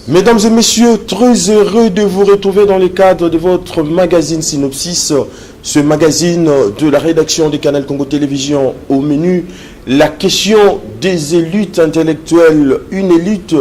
Mesdames et messieurs, très heureux de vous retrouver dans le cadre de votre magazine Synopsis, ce magazine de la rédaction de Canal Congo Télévision. Au menu, la question des élites intellectuelles. Une élite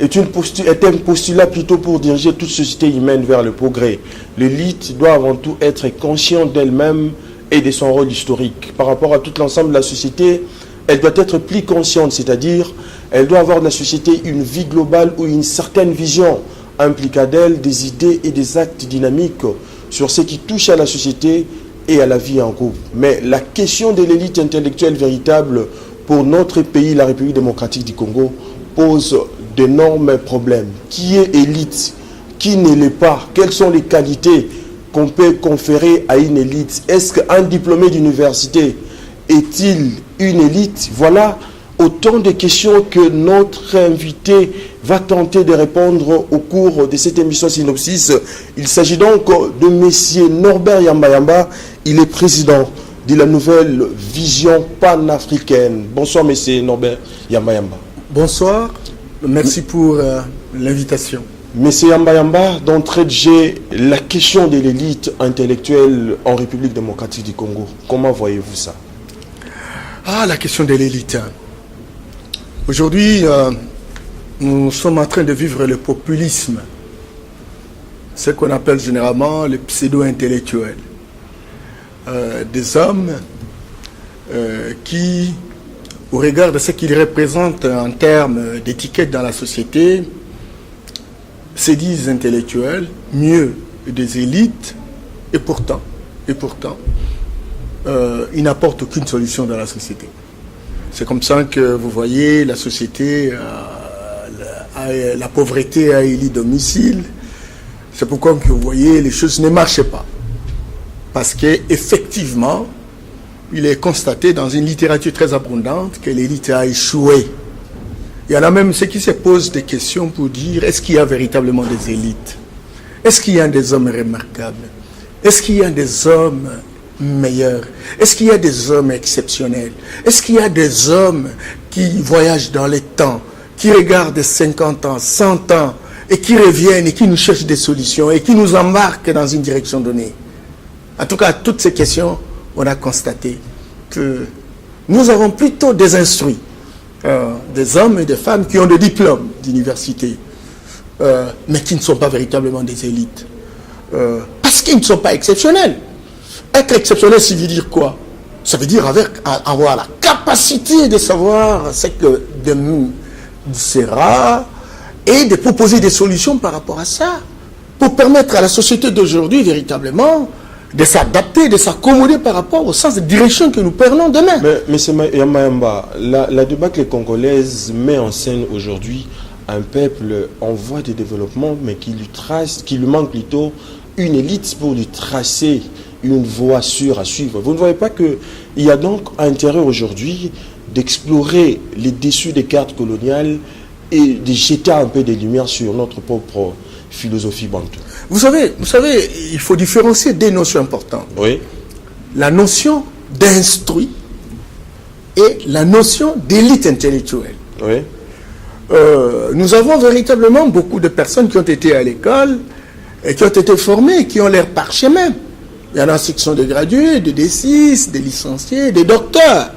est un postulat plutôt pour diriger toute société humaine vers le progrès. L'élite doit avant tout être consciente d'elle-même et de son rôle historique. Par rapport à tout l'ensemble de la société, elle doit être plus consciente, c'est-à-dire elle doit avoir de la société une vie globale ou une certaine vision impliquant d'elle des idées et des actes dynamiques sur ce qui touche à la société et à la vie en groupe. Mais la question de l'élite intellectuelle véritable pour notre pays, la République démocratique du Congo, pose d'énormes problèmes. Qui est élite? Qui ne l'est pas? Quelles sont les qualités qu'on peut conférer à une élite? Est-ce qu'un diplômé d'université est-il une élite? Voilà autant de questions que notre invité va tenter de répondre au cours de cette émission Synopsis. Il s'agit donc de M. Norbert Yamba Yamba. Il est président de la nouvelle vision panafricaine. Bonsoir M. Norbert Yamba Yamba. Bonsoir, merci pour l'invitation. M. Yamba Yamba, d'entrée de jeu, la question de l'élite intellectuelle en République démocratique du Congo, comment voyez-vous ça? La question de l'élite. Aujourd'hui, nous sommes en train de vivre le populisme, ce qu'on appelle généralement les pseudo-intellectuels. Des hommes qui, au regard de ce qu'ils représentent en termes d'étiquette dans la société, se disent intellectuels, mieux des élites, et pourtant, ils n'apportent aucune solution dans la société. C'est comme ça que vous voyez la société, la pauvreté a élu domicile. C'est pourquoi que vous voyez les choses ne marchent pas. Parce qu'effectivement, il est constaté dans une littérature très abondante que l'élite a échoué. Il y en a même ceux qui se posent des questions pour dire, est-ce qu'il y a véritablement des élites? Est-ce qu'il y a des hommes remarquables? Est-ce qu'il y a des hommes meilleurs? Est-ce qu'il y a des hommes exceptionnels? Est-ce qu'il y a des hommes qui voyagent dans les temps, qui regardent 50 ans, 100 ans, et qui reviennent et qui nous cherchent des solutions et qui nous embarquent dans une direction donnée? En tout cas, toutes ces questions, on a constaté que nous avons plutôt des instruits, des hommes et des femmes qui ont des diplômes d'université, mais qui ne sont pas véritablement des élites, parce qu'ils ne sont pas exceptionnels. Être exceptionnel, ça veut dire quoi? Ça veut dire avoir la capacité de savoir ce que demain sera et de proposer des solutions par rapport à ça, pour permettre à la société d'aujourd'hui véritablement de s'adapter, de s'accommoder par rapport au sens de direction que nous prenons demain. Mais M. Yamba Yamba, la débâcle congolaise met en scène aujourd'hui un peuple en voie de développement, mais qui lui manque plutôt une élite pour lui tracer une voie sûre à suivre. Vous ne voyez pas qu'il y a donc intérêt aujourd'hui d'explorer les dessus des cartes coloniales et de jeter un peu de lumière sur notre propre philosophie bantou? Vous savez, il faut différencier deux notions importantes. Oui. La notion d'instruit et la notion d'élite intellectuelle. Oui. Nous avons véritablement beaucoup de personnes qui ont été à l'école et qui ont été formées, qui ont l'air parchemin. Il y en a ceux qui sont des gradués, des D6, des licenciés, des docteurs.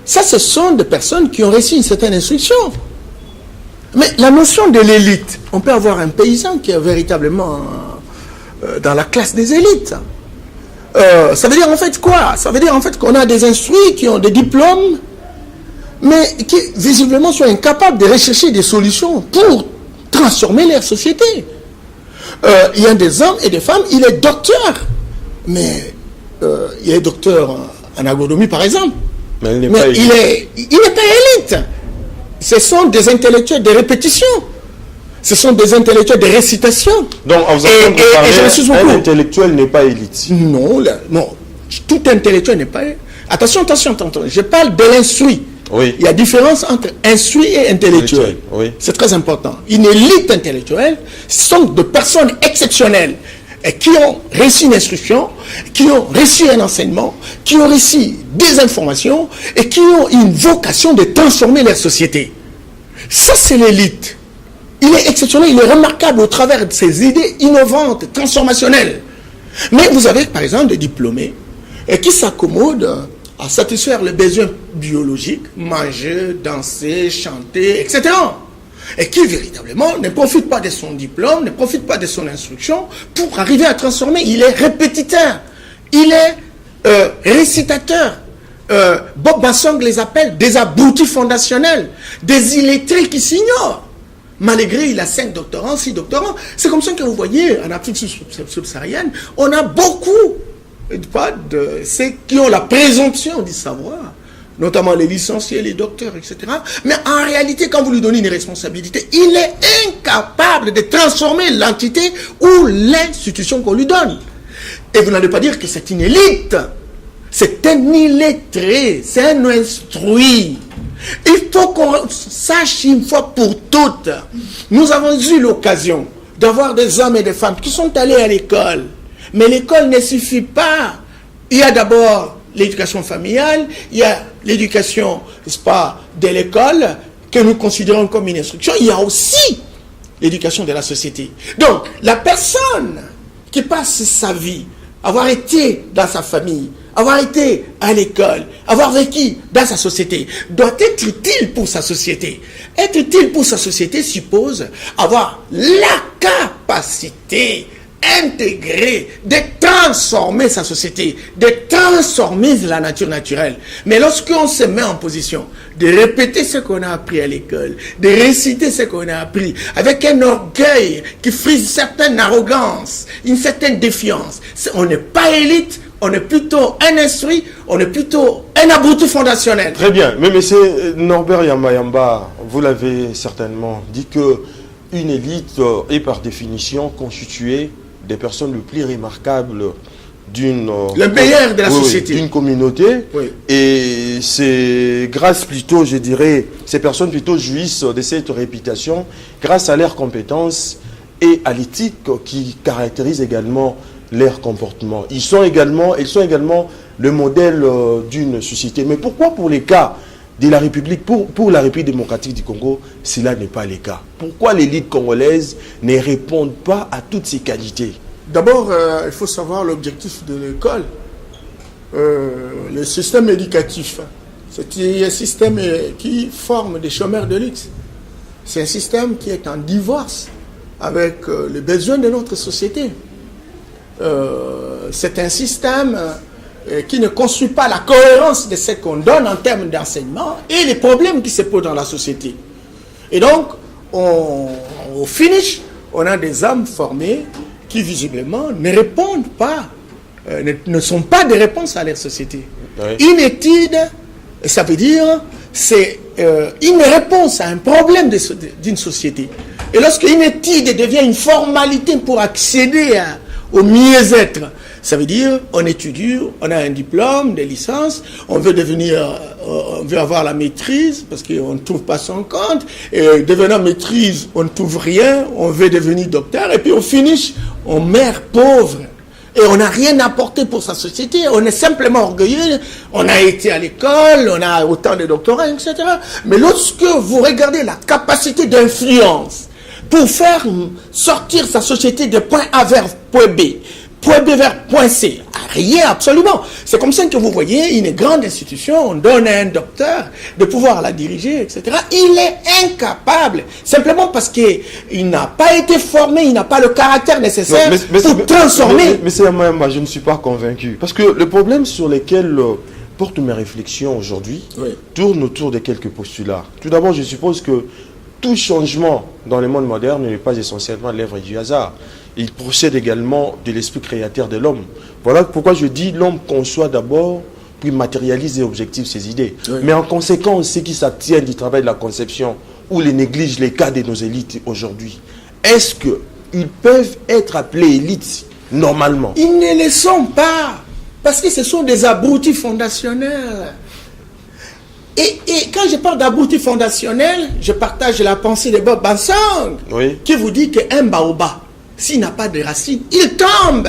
Ça, ce sont des personnes qui ont reçu une certaine instruction. Mais la notion de l'élite, on peut avoir un paysan qui est véritablement dans la classe des élites. Ça veut dire en fait quoi? Ça veut dire en fait qu'on a des instruits qui ont des diplômes, mais qui visiblement sont incapables de rechercher des solutions pour transformer leur société. Il y a des hommes et des femmes, il est docteur, mais il est docteur en agronomie par exemple, mais il n'est pas élite. Ce sont des intellectuels de répétition. Ce sont des intellectuels de récitation. Donc, en vous entendant un intellectuel n'est pas élite. Non, tout intellectuel n'est pas... Attention. Je parle de l'instruit. Oui. Il y a différence entre instruit et intellectuel. Oui. C'est très important. Une élite intellectuelle, ce sont des personnes exceptionnelles et qui ont reçu une instruction, qui ont reçu un enseignement, qui ont reçu des informations et qui ont une vocation de transformer leur société. Ça, c'est l'élite. Il est exceptionnel, il est remarquable au travers de ses idées innovantes, transformationnelles. Mais vous avez par exemple des diplômés qui s'accommodent à satisfaire les besoins biologiques, manger, danser, chanter, etc. Et qui véritablement ne profite pas de son diplôme, ne profite pas de son instruction pour arriver à transformer. Il est répétiteur, il est récitateur. Bob Bassong les appelle des abrutis fondationnels, des illettrés qui s'ignorent. Malgré il a 5 doctorants, 6 doctorants. C'est comme ça que vous voyez, en Afrique subsaharienne, on a beaucoup de ceux qui ont la présomption du savoir, notamment les licenciés, les docteurs, etc. Mais en réalité, quand vous lui donnez une responsabilité, il est incapable de transformer l'entité ou l'institution qu'on lui donne. Et vous n'allez pas dire que c'est une élite. C'est un illettré, c'est un instruit. Il faut qu'on sache une fois pour toutes. Nous avons eu l'occasion d'avoir des hommes et des femmes qui sont allés à l'école. Mais l'école ne suffit pas. Il y a d'abord l'éducation familiale, il y a l'éducation, n'est-ce pas, de l'école, que nous considérons comme une instruction. Il y a aussi l'éducation de la société. Donc, la personne qui passe sa vie, avoir été dans sa famille, avoir été à l'école, avoir vécu dans sa société, doit être utile pour sa société. Être utile pour sa société suppose avoir la capacité intégrée de transformer sa société, de transformer la nature naturelle. Mais lorsqu'on se met en position de répéter ce qu'on a appris à l'école, de réciter ce qu'on a appris, avec un orgueil qui frise une certaine arrogance, une certaine défiance, on n'est pas élite, on est plutôt un instruit, on est plutôt un abruti fondationnel. Très bien, mais monsieur Norbert Yamba, vous l'avez certainement dit que une élite est par définition constituée des personnes les plus remarquables d'une... le meilleur de la société. D'une communauté. Oui. Et c'est grâce plutôt, je dirais, ces personnes plutôt jouissent de cette réputation grâce à leurs compétences et à l'éthique qui caractérise également leur comportement. Ils sont également le modèle d'une société. Mais pourquoi pour les cas de la République, pour la République démocratique du Congo, cela n'est pas le cas? Pourquoi l'élite congolaise ne répond pas à toutes ces qualités? D'abord, il faut savoir l'objectif de l'école. Le système éducatif, c'est un système qui forme des chômeurs de luxe. C'est un système qui est en divorce avec les besoins de notre société. C'est un système qui ne construit pas la cohérence de ce qu'on donne en termes d'enseignement et les problèmes qui se posent dans la société. Et donc, au finish, on a des hommes formés qui visiblement ne répondent pas, ne sont pas des réponses à leur société. Oui. Une étude, ça veut dire, c'est une réponse à un problème d'une société. Et lorsqu'une étude devient une formalité pour accéder au mieux-être, ça veut dire, on étudie, on a un diplôme, des licences, on veut avoir la maîtrise parce qu'on ne trouve pas son compte, et devenant maîtrise, on ne trouve rien, on veut devenir docteur, et puis on finit, on meurt pauvre. Et on n'a rien apporté pour sa société, on est simplement orgueilleux, on a été à l'école, on a autant de doctorats, etc. Mais lorsque vous regardez la capacité d'influence pour faire sortir sa société de point A vers point B vers point C, rien absolument. C'est comme ça que vous voyez une grande institution, on donne à un docteur de pouvoir la diriger, etc. Il est incapable, simplement parce qu'il n'a pas été formé, il n'a pas le caractère nécessaire pour transformer. Mais c'est moi, je ne suis pas convaincu. Parce que le problème sur lequel portent mes réflexions aujourd'hui tourne autour de quelques postulats. Tout d'abord, je suppose que tout changement dans le monde moderne n'est pas essentiellement l'œuvre du hasard. Il procède également de l'esprit créateur de l'homme. Voilà pourquoi je dis l'homme conçoit d'abord, puis matérialise et objective ses idées. Oui. Mais en conséquence, ceux qui s'abstiennent du travail de la conception ou les négligent les cas de nos élites aujourd'hui, est-ce qu'ils peuvent être appelés élites normalement? Ils ne le sont pas, parce que ce sont des abrutis fondationnels. Et quand je parle d'abrutis fondationnels, je partage la pensée de Bob Bassong, qui vous dit qu'un baobab, s'il n'a pas de racines, il tombe.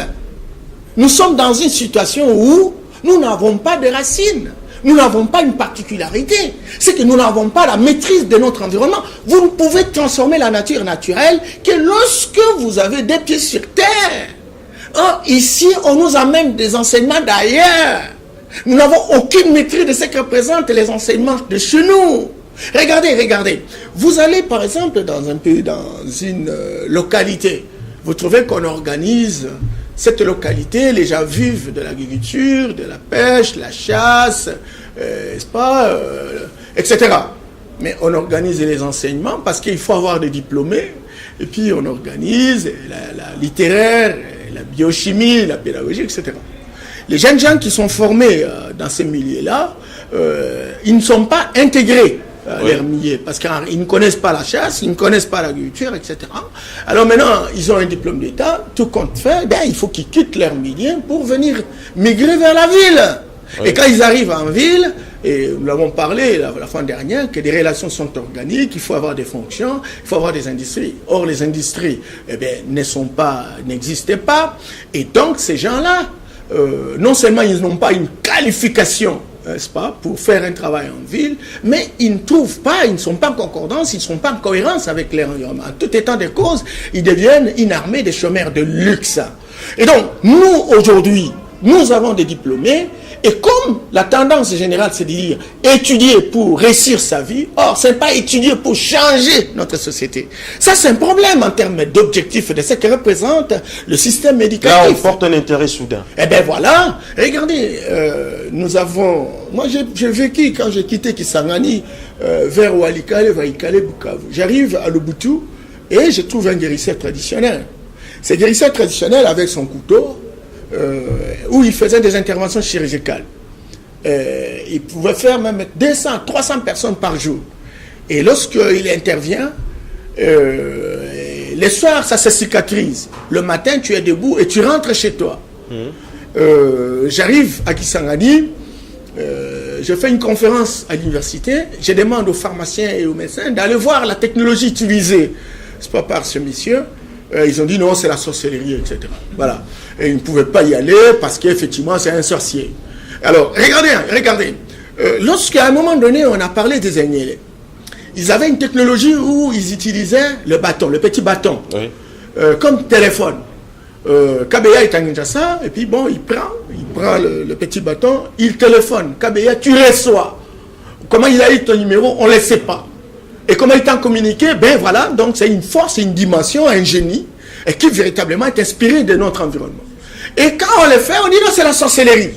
Nous sommes dans une situation où nous n'avons pas de racines. nous n'avons pas une particularité. C'est que nous n'avons pas la maîtrise de notre environnement. Vous ne pouvez transformer la nature naturelle que lorsque vous avez des pieds sur terre. Or, ici, on nous amène des enseignements d'ailleurs. Nous n'avons aucune maîtrise de ce que représentent les enseignements de chez nous. Regardez. Vous allez par exemple dans un pays, dans une localité. Vous trouvez qu'on organise cette localité, les gens vivent de l'agriculture, de la pêche, la chasse, n'est-ce pas, etc. Mais on organise les enseignements parce qu'il faut avoir des diplômés. Et puis on organise la littéraire, la biochimie, la pédagogie, etc. Les jeunes gens qui sont formés dans ces milieux-là, ils ne sont pas intégrés leur milieu, parce qu'ils ne connaissent pas la chasse, ils ne connaissent pas l'agriculture, etc. Alors maintenant, ils ont un diplôme d'État, tout compte fait, il faut qu'ils quittent leur milieu pour venir migrer vers la ville. Oui. Et quand ils arrivent en ville, et nous l'avons parlé la fois dernière, que des relations sont organiques, il faut avoir des fonctions, il faut avoir des industries. Or, les industries n'existaient pas, et donc ces gens-là, non seulement ils n'ont pas une qualification, n'est-ce pas, pour faire un travail en ville, mais ils ne trouvent pas, ils ne sont pas en concordance, ils ne sont pas en cohérence avec leur environnement. En tout état de cause, ils deviennent une armée de chômeurs de luxe. Et donc, nous, aujourd'hui, nous avons des diplômés, et comme la tendance générale, c'est de dire étudier pour réussir sa vie, or, ce n'est pas étudier pour changer notre société. Ça, c'est un problème en termes d'objectifs, de ce que représente le système éducatif. Là, on porte un intérêt soudain. Eh bien, voilà. Regardez, nous avons... Moi, j'ai vécu, quand j'ai quitté Kisangani, vers Walikale, Bukavu. J'arrive à Lubuntu, et je trouve un guérisseur traditionnel. Ce guérisseur traditionnel, avec son couteau, où il faisait des interventions chirurgicales. Il pouvait faire même 200, 300 personnes par jour. Et lorsqu'il intervient, le soir, ça se cicatrise. Le matin, tu es debout et tu rentres chez toi. J'arrive à Kisangani, je fais une conférence à l'université, je demande aux pharmaciens et aux médecins d'aller voir la technologie utilisée. C'est pas par ce monsieur. Ils ont dit non, c'est la sorcellerie, etc. Voilà. Et ils ne pouvaient pas y aller parce qu'effectivement, c'est un sorcier. Alors, regardez. Lorsqu'à un moment donné, on a parlé des Agnélés, ils avaient une technologie où ils utilisaient le bâton, le petit bâton, oui. Comme téléphone. Kabeya est en Kinshasa, et puis bon, il prend le petit bâton, il téléphone. Kabeya, tu reçois. Comment il a eu ton numéro, on ne le sait pas. Et comment il t'a communiqué, ben voilà, donc c'est une force, une dimension, un génie, et qui véritablement est inspiré de notre environnement. Et quand on le fait, on dit non, c'est la sorcellerie.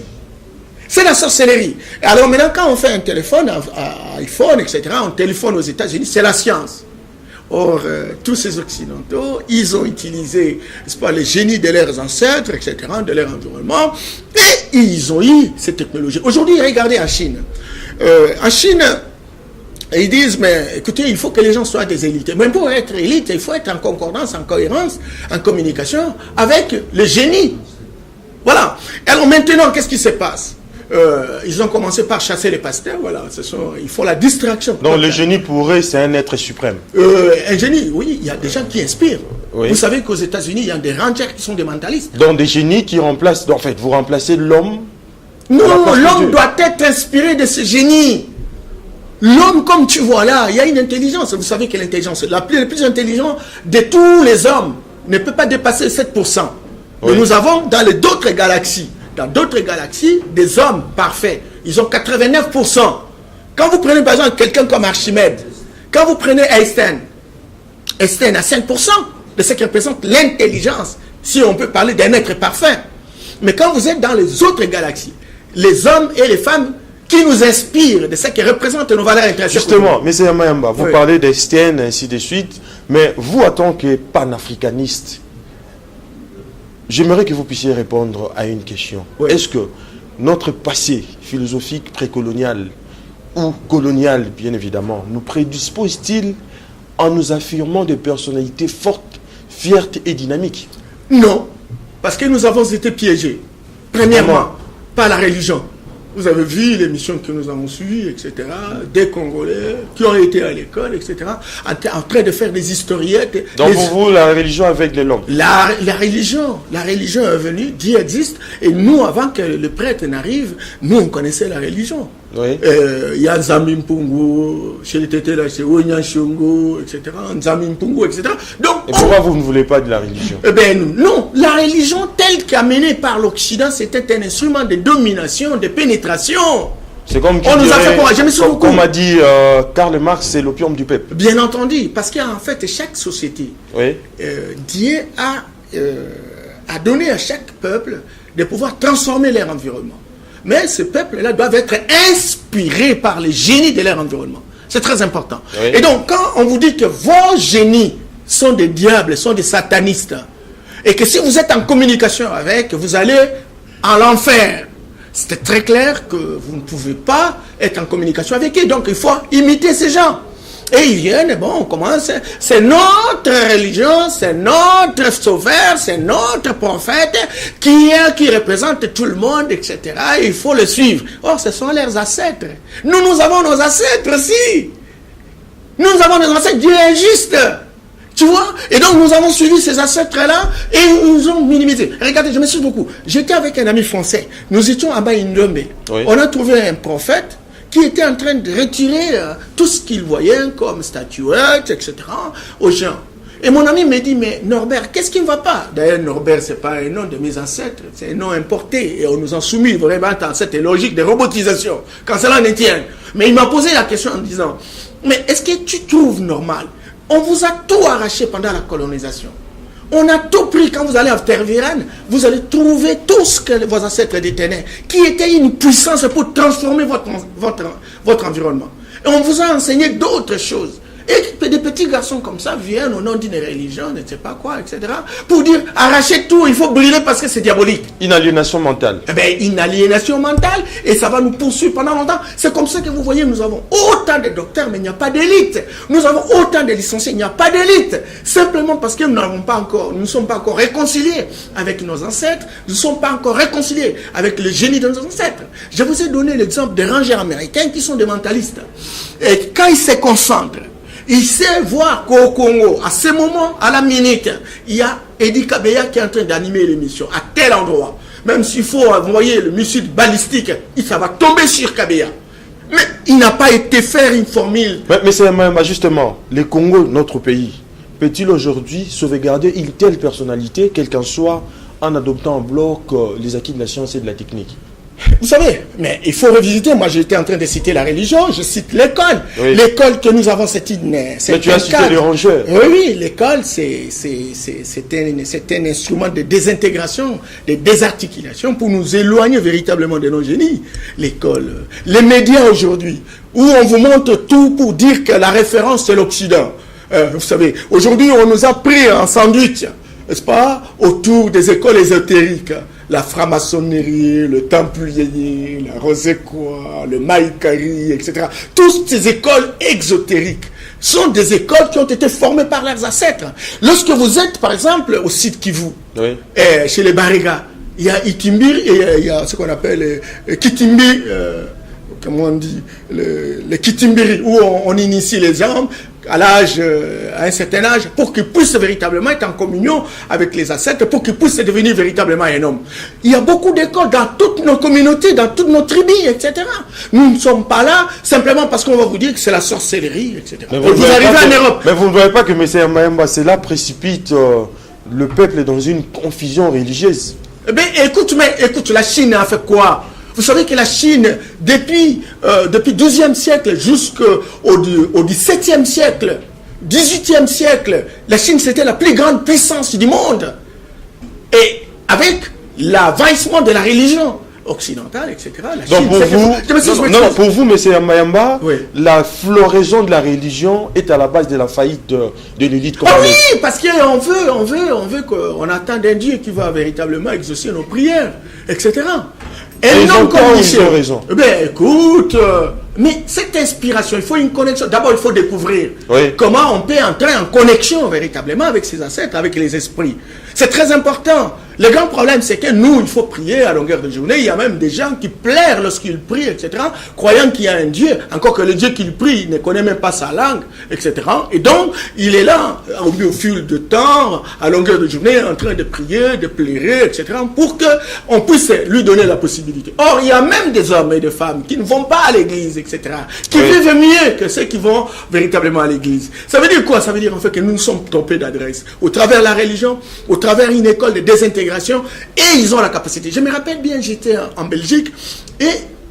C'est la sorcellerie. Alors maintenant, quand on fait un téléphone, à iPhone, etc., on téléphone aux États-Unis, c'est la science. Or, tous ces Occidentaux, ils ont utilisé, n'est-ce pas, les génies de leurs ancêtres, etc., de leur environnement, et ils ont eu cette technologie. Aujourd'hui, regardez en Chine. En Chine, ils disent, mais écoutez, il faut que les gens soient des élites. Mais pour être élite, il faut être en concordance, en cohérence, en communication avec le génie. Voilà. Alors maintenant, qu'est-ce qui se passe? Ils ont commencé par chasser les pasteurs, voilà. Il faut la distraction. Donc le génie pour eux, c'est un être suprême. Un génie, oui, il y a des gens qui inspirent. Oui. Vous savez qu'aux États-Unis, il y a des rangers qui sont des mentalistes. Donc des génies qui remplacent, en fait, vous remplacez l'homme. Non, l'homme doit être inspiré de ce génie. L'homme, comme tu vois là, il y a une intelligence. Vous savez que l'intelligence, le plus intelligent de tous les hommes, ne peut pas dépasser 7%. Oui. Mais nous avons dans d'autres galaxies, des hommes parfaits. Ils ont 89%. Quand vous prenez par exemple quelqu'un comme Archimède, quand vous prenez Einstein a 5% de ce qui représente l'intelligence, si on peut parler d'un être parfait. Mais quand vous êtes dans les autres galaxies, les hommes et les femmes qui nous inspirent de ce qui représente nos valeurs intrinsèques. Justement, M. Mayamba, vous parlez d'Einstein, ainsi de suite, mais vous, en tant que panafricaniste, j'aimerais que vous puissiez répondre à une question. Oui. Est-ce que notre passé philosophique précolonial ou colonial, bien évidemment, nous prédispose-t-il en nous affirmant des personnalités fortes, fières et dynamiques? Non, parce que nous avons été piégés. Premièrement, par la religion. Vous avez vu l'émission que nous avons suivies, etc. Des Congolais qui ont été à l'école, etc. En train de faire des historiettes. Donc pour vous, la religion avec les langues? La religion est venue, Dieu existe. Et nous, avant que le prêtre n'arrive, nous, on connaissait la religion. Oui. Il y a Nzambi Mpungu, chez les Tétés, là, c'est Onyan Shongo, etc. Nzambi Mpungu, etc. Donc, et pourquoi vous ne voulez pas de la religion? Eh bien, non. La religion telle qu'amenée par l'Occident, c'était un instrument de domination, de pénétration. C'est comme on nous a fait quoi? Comme m'a dit Karl Marx, c'est l'opium du peuple. Bien entendu, parce qu'en fait, chaque société, oui. Dieu a donné à chaque peuple de pouvoir transformer leur environnement. Mais ce peuple-là doit être inspiré par les génies de leur environnement. C'est très important. Oui. Et donc, quand on vous dit que vos génies sont des diables, sont des satanistes, et que si vous êtes en communication avec, vous allez en enfer, c'est très clair que vous ne pouvez pas être en communication avec eux. Donc, il faut imiter ces gens. Et ils viennent, et bon, on commence. C'est notre religion, c'est notre sauveur, c'est notre prophète qui représente tout le monde, etc. Et il faut le suivre. Or, ce sont leurs ancêtres. Nous avons nos ancêtres aussi. Nous avons nos ancêtres. Dieu est juste. Tu vois? Et donc, nous avons suivi ces ancêtres-là et ils nous ont minimisé. Regardez, je me suis beaucoup. J'étais avec un ami français. Nous étions à Baïndombe. Oui. On a trouvé un prophète qui était en train de retirer tout ce qu'il voyait comme statuettes, etc. aux gens. Et mon ami me dit, mais Norbert, qu'est-ce qui ne va pas? D'ailleurs, Norbert, ce n'est pas un nom de mes ancêtres, c'est un nom importé. Et on nous a soumis vraiment dans cette logique de robotisation, quand cela ne tient. Mais il m'a posé la question en disant, mais est-ce que tu trouves normal? On vous a tout arraché pendant la colonisation. On a tout pris. Quand vous allez à Tervuren, vous allez trouver tout ce que vos ancêtres détenaient, qui était une puissance pour transformer votre environnement. Et on vous a enseigné d'autres choses. Et des petits garçons comme ça viennent au nom d'une religion, je ne sais pas quoi, etc. pour dire, arrachez tout, il faut brûler parce que c'est diabolique. Une aliénation mentale. Eh bien, une aliénation mentale, et ça va nous poursuivre pendant longtemps. C'est comme ça que vous voyez, nous avons autant de docteurs, mais il n'y a pas d'élite. Nous avons autant de licenciés, il n'y a pas d'élite. Simplement parce que nous ne sommes pas encore réconciliés avec nos ancêtres, nous ne sommes pas encore réconciliés avec le génie de nos ancêtres. Je vous ai donné l'exemple des rangers américains qui sont des mentalistes. Et quand ils se concentrent, il sait voir qu'au Congo, à ce moment, à la minute, il y a Edi Kabeya qui est en train d'animer l'émission, à tel endroit. Même s'il faut envoyer le missile balistique, ça va tomber sur Kabeya. Mais il n'a pas été faire une formule. Mais c'est justement, le Congo, notre pays, peut-il aujourd'hui sauvegarder une telle personnalité, quel qu'en soit, en adoptant en bloc les acquis de la science et de la technique? Vous savez, mais il faut revisiter. Moi, j'étais en train de citer la religion, je cite l'école. Oui. L'école que nous avons, c'est une... Mais tu as cité les rongeurs. Oui, l'école, c'est un instrument de désintégration, de désarticulation pour nous éloigner véritablement de nos génies. L'école, les médias aujourd'hui, où on vous montre tout pour dire que la référence, c'est l'Occident. Vous savez, aujourd'hui, on nous a pris en sandwich, n'est-ce pas, autour des écoles ésotériques. La franc-maçonnerie, le templier, la Rosé-Croix, le Maïkari, etc. Toutes ces écoles exotériques sont des écoles qui ont été formées par leurs ancêtres. Lorsque vous êtes, par exemple, au site Kivu, oui. Chez les Bariga, il y a Itimbir et il y a ce qu'on appelle Kitimbi, comment on dit, le Kitimbiri, où on initie les hommes à l'âge, à un certain âge, pour qu'ils puissent véritablement être en communion avec les ancêtres, pour qu'ils puissent devenir véritablement un homme. Il y a beaucoup d'écoles dans toutes nos communautés, dans toutes nos tribus, etc. Nous ne sommes pas là simplement parce qu'on va vous dire que c'est la sorcellerie, etc. Mais vous arrivez en Europe. Mais vous ne voyez pas que M. Mayamba, cela précipite le peuple dans une confusion religieuse. Eh bien, écoute, la Chine a fait quoi? Vous savez que la Chine, depuis le XIIe siècle jusqu'au XVIIe siècle, XVIIIe siècle, la Chine c'était la plus grande puissance du monde. Et avec l'avènement de la religion occidentale, etc. La donc Chine, pour vous, M. Mayamba, oui. La floraison de la religion est à la base de la faillite de l'élite congolaise. Ah oui, parce qu'on veut qu'on attende un Dieu qui va véritablement exaucer nos prières, etc. Et non comme ils ont raison. Eh bien, écoute, Mais cette inspiration, il faut une connexion. D'abord, il faut découvrir Oui. comment on peut entrer en connexion véritablement avec ses ancêtres, avec les esprits. C'est très important. Le grand problème, c'est que nous, il faut prier à longueur de journée. Il y a même des gens qui pleurent lorsqu'ils prient, etc., croyant qu'il y a un Dieu, encore que le Dieu qu'ils prient ne connaît même pas sa langue, etc. Et donc, il est là, au fil de temps, à longueur de journée, en train de prier, de pleurer, etc., pour qu'on puisse lui donner la possibilité. Or, il y a même des hommes et des femmes qui ne vont pas à l'église, etc., qui vivent mieux que ceux qui vont véritablement à l'église. Ça veut dire quoi? Ça veut dire en fait que nous nous sommes trompés d'adresse. Au travers de la religion, au travers d'une école de désintégration, et ils ont la capacité. Je me rappelle bien, j'étais en Belgique et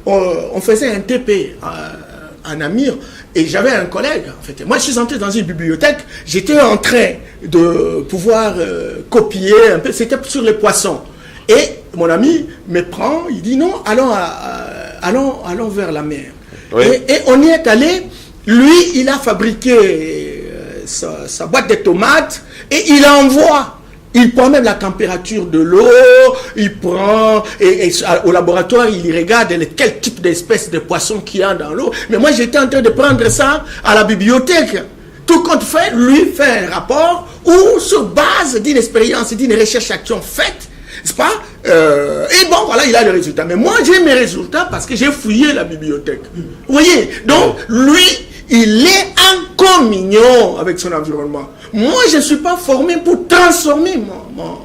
on faisait un TP à Namur et j'avais un collègue. En fait, moi, je suis entré dans une bibliothèque. J'étais en train de pouvoir copier un peu. C'était sur les poissons. Et mon ami me prend. Il dit non, allons vers la mer. Oui. Et on y est allé. Lui, il a fabriqué sa boîte de tomates et il envoie. Il prend même la température de l'eau, il prend, et au laboratoire, il regarde quel type d'espèce de poisson qu'il y a dans l'eau. Mais moi, j'étais en train de prendre ça à la bibliothèque. Tout compte fait, lui fait un rapport où, sur base d'une expérience, d'une recherche-action faite, n'est-ce pas? Et bon, voilà, il a le résultat. Mais moi, j'ai mes résultats parce que j'ai fouillé la bibliothèque. Vous voyez? Donc, lui, il est en communion avec son environnement. Moi, je ne suis pas formé pour transformer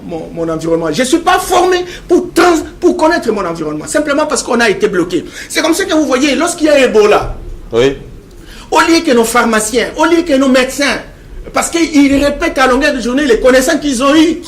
mon environnement. Je ne suis pas formé pour connaître mon environnement. Simplement parce qu'on a été bloqué. C'est comme ça que vous voyez, lorsqu'il y a Ebola, oui. Au lieu que nos pharmaciens, au lieu que nos médecins, parce qu'ils répètent à longueur de journée les connaissances qu'ils ont eues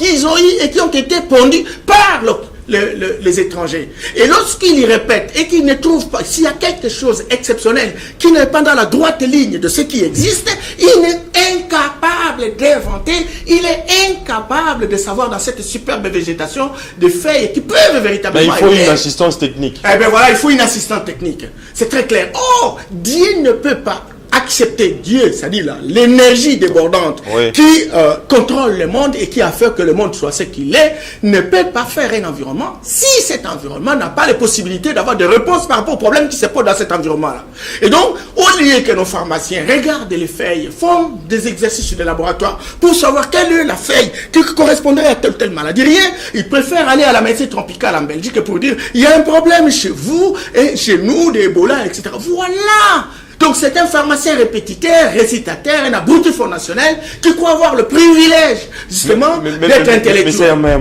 et qui ont été pondues par les étrangers. Et lorsqu'ils y répètent et qu'ils ne trouvent pas, s'il y a quelque chose exceptionnel qui n'est pas dans la droite ligne de ce qui existe, il est incapable d'inventer, il est incapable de savoir dans cette superbe végétation des feuilles qui peuvent véritablement... Mais il faut une assistance technique. Eh bien voilà, il faut une assistance technique. C'est très clair. Or, Dieu ne peut pas accepter Dieu, c'est-à-dire l'énergie débordante qui contrôle le monde et qui a fait que le monde soit ce qu'il est, ne peut pas faire un environnement si cet environnement n'a pas les possibilités d'avoir des réponses par rapport aux problèmes qui se posent dans cet environnement-là. Et donc, au lieu que nos pharmaciens regardent les feuilles, font des exercices de laboratoire pour savoir quelle est la feuille qui correspondrait à telle maladie, rien, ils préfèrent aller à la médecine tropicale en Belgique pour dire il y a un problème chez vous et chez nous, des Ebola, etc. Voilà! Donc c'est un pharmacien répétiteur, récitateur, un abruti fondationnel qui croit avoir le privilège justement d'être intellectuel. Mais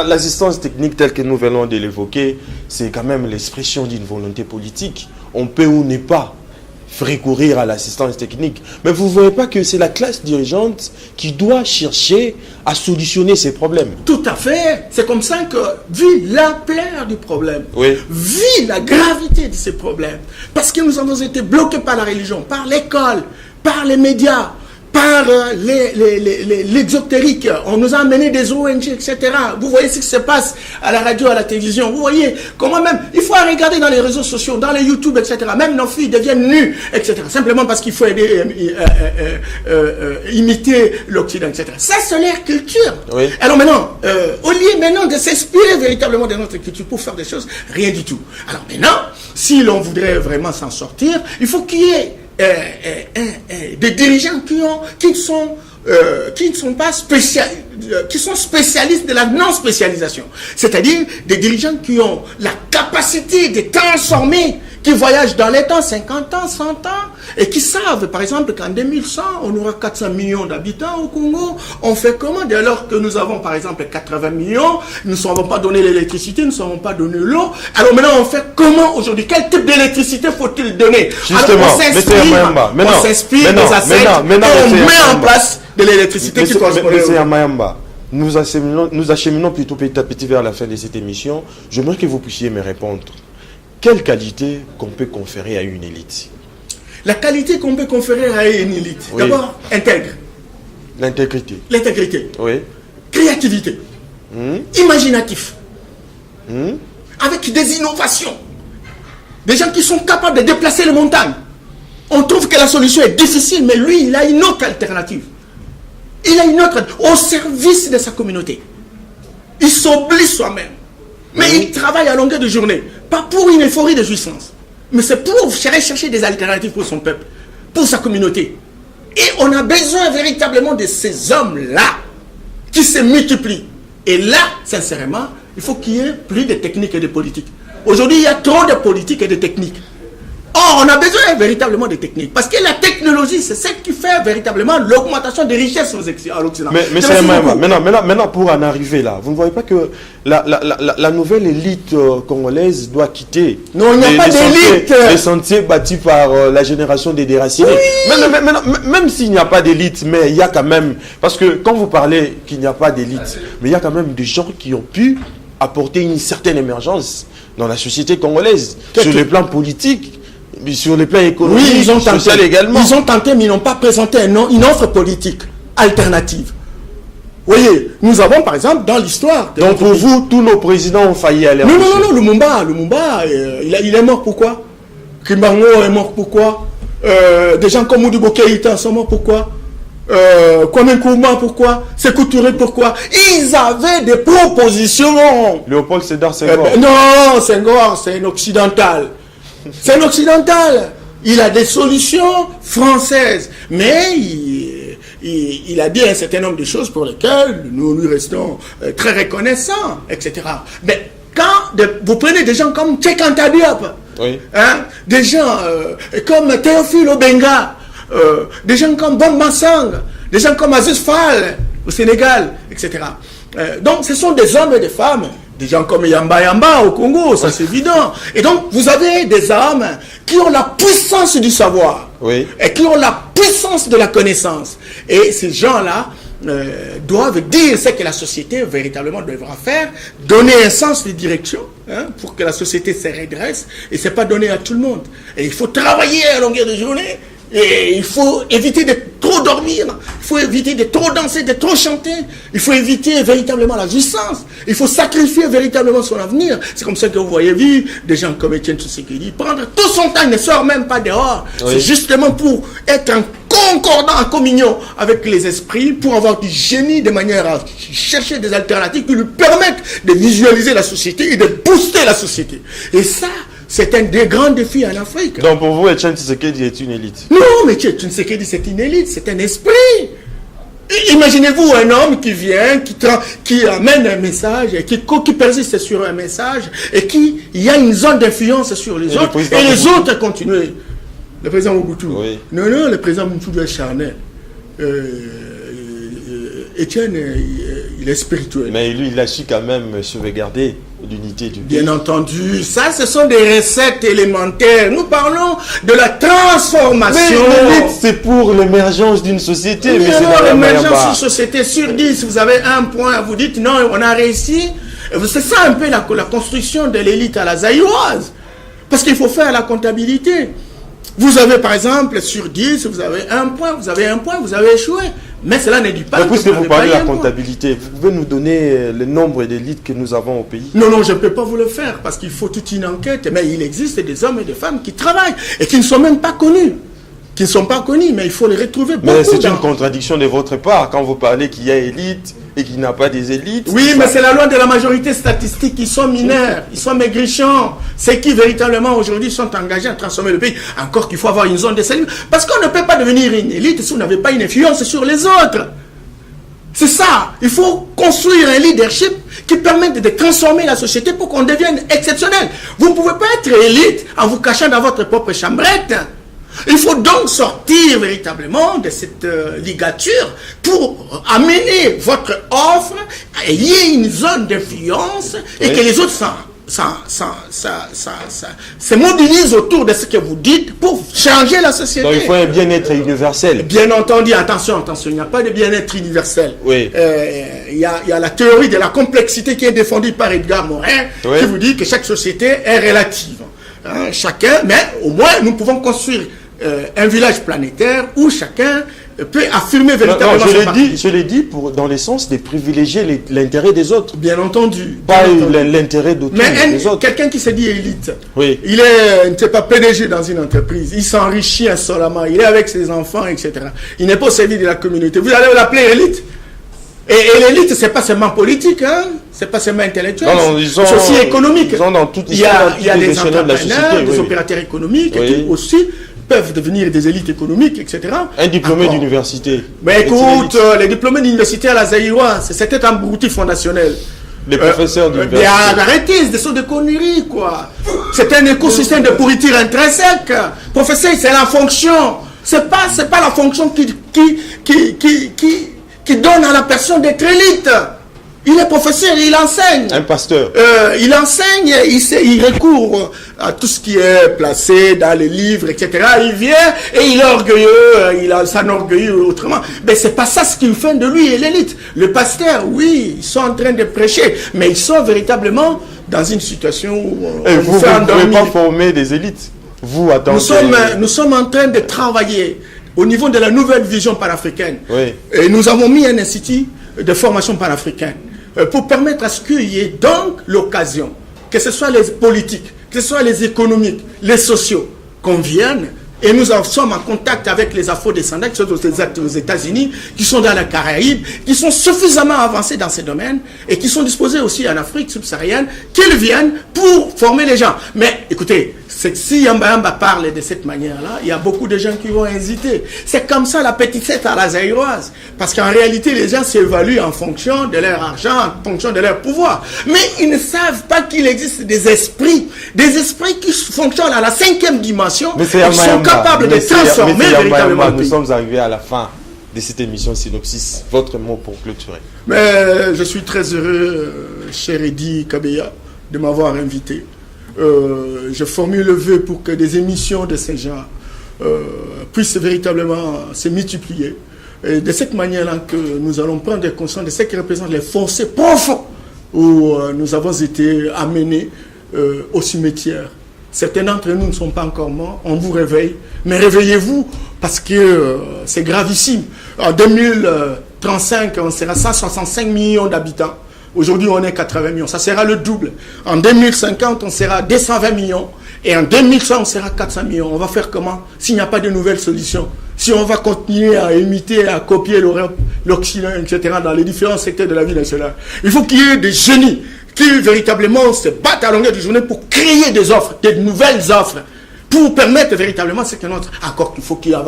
l'assistance technique telle que nous venons de l'évoquer, c'est quand même l'expression d'une volonté politique. On peut ou ne pas recourir à l'assistance technique. Mais vous ne voyez pas que c'est la classe dirigeante qui doit chercher à solutionner ces problèmes. Tout à fait. C'est comme ça que, vu l'ampleur du problème, vu la gravité de ces problèmes, parce que nous avons été bloqués par la religion, par l'école, par les médias, par l'exotérique, on nous a amené des ONG, etc. Vous voyez ce qui se passe à la radio, à la télévision. Vous voyez comment même, il faut regarder dans les réseaux sociaux, dans les YouTube, etc. Même nos filles deviennent nues, etc. Simplement parce qu'il faut aider, imiter l'Occident, etc. Ça, c'est leur culture. Oui. Alors maintenant, au lieu maintenant de s'inspirer véritablement de notre culture pour faire des choses, rien du tout. Alors maintenant, si l'on voudrait vraiment s'en sortir, il faut qu'il y ait des dirigeants qui ne sont pas qui sont spécialistes de la non-spécialisation. C'est-à-dire des dirigeants qui ont la capacité de transformer, qui voyagent dans les temps, 50 ans, 100 ans, et qui savent, par exemple, qu'en 2100, on aura 400 millions d'habitants au Congo. On fait comment? Dès lors que nous avons, par exemple, 80 millions, nous ne savons pas donner l'électricité, nous ne savons pas donner l'eau. Alors maintenant, on fait comment aujourd'hui? Quel type d'électricité faut-il donner? Justement, on s'inspire des assets et on met en place de l'électricité qui correspond à Mayamba. Nous acheminons plutôt petit à petit vers la fin de cette émission. J'aimerais que vous puissiez me répondre. Quelle qualité qu'on peut conférer à une élite? La qualité qu'on peut conférer à une élite, d'abord, intègre. L'intégrité. L'intégrité. Oui. Créativité. Imaginatif. Avec des innovations. Des gens qui sont capables de déplacer les montagnes. On trouve que la solution est difficile, mais lui, il a une autre alternative. Il a une autre, au service de sa communauté. Il s'oblige soi-même. Mais il travaille à longueur de journée. Pas pour une euphorie de jouissance. mais c'est pour chercher des alternatives pour son peuple, pour sa communauté. Et on a besoin véritablement de ces hommes-là qui se multiplient. Et là, sincèrement, il faut qu'il y ait plus de techniques et de politiques. Aujourd'hui, il y a trop de politiques et de techniques. Or, on a besoin véritablement de techniques. Parce que la technologie, c'est ce qui fait véritablement l'augmentation des richesses à l'Occident. Mais maintenant, pour en arriver là, vous ne voyez pas que la nouvelle élite congolaise doit quitter non, il n'y a pas d'élite. Les sentiers bâtis par la génération des déracinés. Oui. Même s'il n'y a pas d'élite, mais il y a quand même... Parce que quand vous parlez qu'il n'y a pas d'élite, mais il y a quand même des gens qui ont pu apporter une certaine émergence dans la société congolaise, sur le plan politique, sur le plan économique, oui, ils ont social tenté, également. Ils ont tenté, mais ils n'ont pas présenté une offre politique alternative. Vous voyez, nous avons par exemple dans l'histoire... Donc pour vous, tous nos présidents ont failli aller en Russie. Non, Lumumba, il est mort pourquoi? Kimbango est mort pourquoi? Des gens comme Modibo Keïta sont morts pourquoi? Kwame Nkrumah pourquoi? Sékou Touré pourquoi? Ils avaient des propositions. Léopold Sédar Senghor. Non, Senghor, c'est un occidental. C'est un occidental. Il a des solutions françaises. Mais il a dit un certain nombre de choses pour lesquelles nous lui restons très reconnaissants, etc. Mais quand vous prenez des gens comme Cheikh Anta Diop, oui. Hein, des gens comme Théophile Obenga, des gens comme Bomba Sang, des gens comme Aziz Fall au Sénégal, etc. Donc ce sont des hommes et des femmes, des gens comme Yamba Yamba au Congo, ça c'est évident. Et donc vous avez des hommes qui ont la puissance du savoir, oui. Et qui ont la puissance de la connaissance. Et ces gens-là doivent dire ce que la société véritablement devra faire, donner un sens de direction, hein, pour que la société se redresse. Et c'est pas donné à tout le monde. Et il faut travailler à longueur de journée. Et il faut éviter de trop dormir, il faut éviter de trop danser, de trop chanter, il faut éviter véritablement la jouissance, il faut sacrifier véritablement son avenir. C'est comme ça que vous voyez des gens comme Etienne Tshisekedi prendre tout son temps, il ne sort même pas dehors. Oui. C'est justement pour être en concordant, en communion avec les esprits, pour avoir du génie de manière à chercher des alternatives qui lui permettent de visualiser la société et de booster la société. Et ça, c'est un des grands défis en Afrique. Donc pour vous, Etienne Tshisekedi est une élite? Non, mais Etienne Tshisekedi c'est une élite, c'est un esprit. Imaginez-vous un homme qui vient, qui amène un message, qui persiste sur un message, et il y a une zone d'influence sur les autres, et les autres continuent. Le président Mobutu. Oui. Non, le président Mobutu est charnel. Etienne, il est spirituel. Mais lui, il a su quand même sauvegarder l'unité du pays. Bien entendu, ça, ce sont des recettes élémentaires. Nous parlons de la transformation. Mais l'élite, c'est pour l'émergence d'une société. Mais c'est l'émergence d'une société. Sur 10, vous avez un point, vous dites non, on a réussi. C'est ça un peu la construction de l'élite à la zaïroise. Parce qu'il faut faire la comptabilité. Vous avez par exemple, sur 10, vous avez un point, vous avez échoué. Mais cela ne dit pas que puisque vous parlez de la comptabilité, vous pouvez nous donner le nombre d'élites que nous avons au pays? Non, je ne peux pas vous le faire parce qu'il faut toute une enquête. Mais il existe des hommes et des femmes qui travaillent et qui ne sont même pas connus. Qui ne sont pas connus, mais il faut les retrouver. Mais c'est une contradiction de votre part quand vous parlez qu'il y a élite et qu'il n'y a pas des élites. Oui, mais c'est la loi de la majorité statistique. Ils sont mineurs, ils sont maigrichons. C'est qui véritablement aujourd'hui sont engagés à transformer le pays. Encore qu'il faut avoir une zone de salut. Parce qu'on ne peut pas devenir une élite si vous n'avez pas une influence sur les autres. C'est ça. Il faut construire un leadership qui permette de transformer la société pour qu'on devienne exceptionnel. Vous ne pouvez pas être élite en vous cachant dans votre propre chambrette. Il faut donc sortir véritablement de cette ligature pour amener votre offre, ayez une zone d'influence et que les autres se mobilisent autour de ce que vous dites pour changer la société. Donc il faut un bien-être universel. Bien entendu, attention, il n'y a pas de bien-être universel. Oui. Il y a la théorie de la complexité qui est défendue par Edgar Morin, oui, qui vous dit que chaque société est relative. Hein, chacun, mais au moins nous pouvons construire un village planétaire où chacun peut affirmer véritablement je l'ai dit dans le sens de privilégier l'intérêt des autres. Bien entendu. Pas l'intérêt d'autrui des autres. Quelqu'un qui se dit élite, oui, il n'est pas PDG dans une entreprise, il s'enrichit insolemment, il est avec ses enfants, etc. Il n'est pas au service de la communauté. Vous allez l'appeler élite. Et l'élite, c'est pas seulement politique, hein? C'est pas seulement intellectuel, c'est aussi économique. Il y a des entrepreneurs, des opérateurs économiques qui aussi peuvent devenir des élites économiques, etc. Un diplômé d'université. Mais écoute, les diplômés d'université à la Zaïroise, c'était un broutilles fondationnel. Les professeurs d'université. Arrêtez, ce sont des conneries, quoi. C'est un écosystème de pourriture intrinsèque. Professeur, c'est la fonction. C'est pas la fonction qui donne à la personne d'être élite. Il est professeur, il enseigne. Un pasteur. Il enseigne, il recourt à tout ce qui est placé dans les livres, etc. Il vient et il est orgueilleux, il s'enorgueillit autrement. Mais c'est pas ça ce qui fait de lui et l'élite. Le pasteur, oui, ils sont en train de prêcher, mais ils sont véritablement dans une situation où vous ne pouvez pas former des élites. Vous, attendez. Nous sommes en train de travailler au niveau de la nouvelle vision panafricaine. Oui. Et nous avons mis un institut de formation panafricaine pour permettre à ce qu'il y ait donc l'occasion, que ce soit les politiques, que ce soit les économiques, les sociaux, qu'on vienne. Et nous sommes en contact avec les afro-descendants qui sont aux États-Unis, qui sont dans la Caraïbe, qui sont suffisamment avancés dans ces domaines et qui sont disposés aussi en Afrique subsaharienne, qu'ils viennent pour former les gens. Mais écoutez, si Yamba Yamba parle de cette manière-là, il y a beaucoup de gens qui vont hésiter. C'est comme ça la petite à la Zaïroise. Parce qu'en réalité, les gens s'évaluent en fonction de leur argent, en fonction de leur pouvoir. Mais ils ne savent pas qu'il existe des esprits qui fonctionnent à la 5e dimension, qui sont capables de transformer véritablement. Nous sommes arrivés à la fin de cette émission Synopsis. Votre mot pour clôturer. Mais je suis très heureux, cher Eddy Kabeya, de m'avoir invité. Je formule le vœu pour que des émissions de ces genres puissent véritablement se multiplier. Et de cette manière-là que nous allons prendre conscience de ce qui représente les fossés profonds où nous avons été amenés au cimetière. Certains d'entre nous ne sont pas encore morts, on vous réveille, mais réveillez-vous parce que c'est gravissime. En 2035, on sera 165 millions d'habitants. Aujourd'hui, on est 80 millions. Ça sera le double. En 2050, on sera 220 millions. Et en 2100, on sera 400 millions. On va faire comment s'il n'y a pas de nouvelles solutions? Si on va continuer à imiter, à copier l'Europe, l'Occident, etc., dans les différents secteurs de la vie nationale. Il faut qu'il y ait des génies qui véritablement se battent à longueur de journée pour créer des offres, des nouvelles offres, pour permettre véritablement ce que notre accord. Il faut qu'il y ait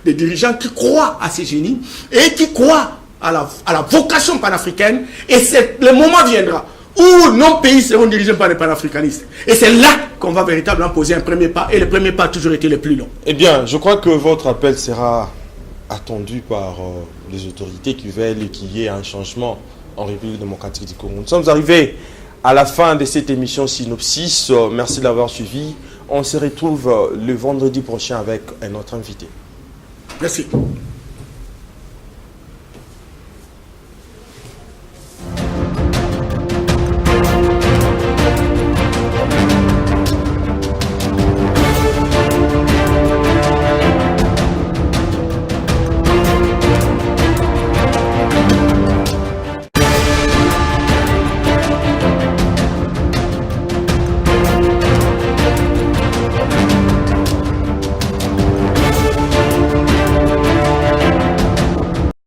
des dirigeants qui croient à ces génies et qui croient à la vocation panafricaine, et le moment viendra où nos pays seront dirigés par les panafricanistes. Et c'est là qu'on va véritablement poser un premier pas, et le premier pas a toujours été le plus long. Eh bien, je crois que votre appel sera attendu par les autorités qui veulent qu'il y ait un changement en République démocratique du Congo. Nous sommes arrivés à la fin de cette émission Synopsis. Merci d'avoir suivi. On se retrouve le vendredi prochain avec un autre invité. Merci.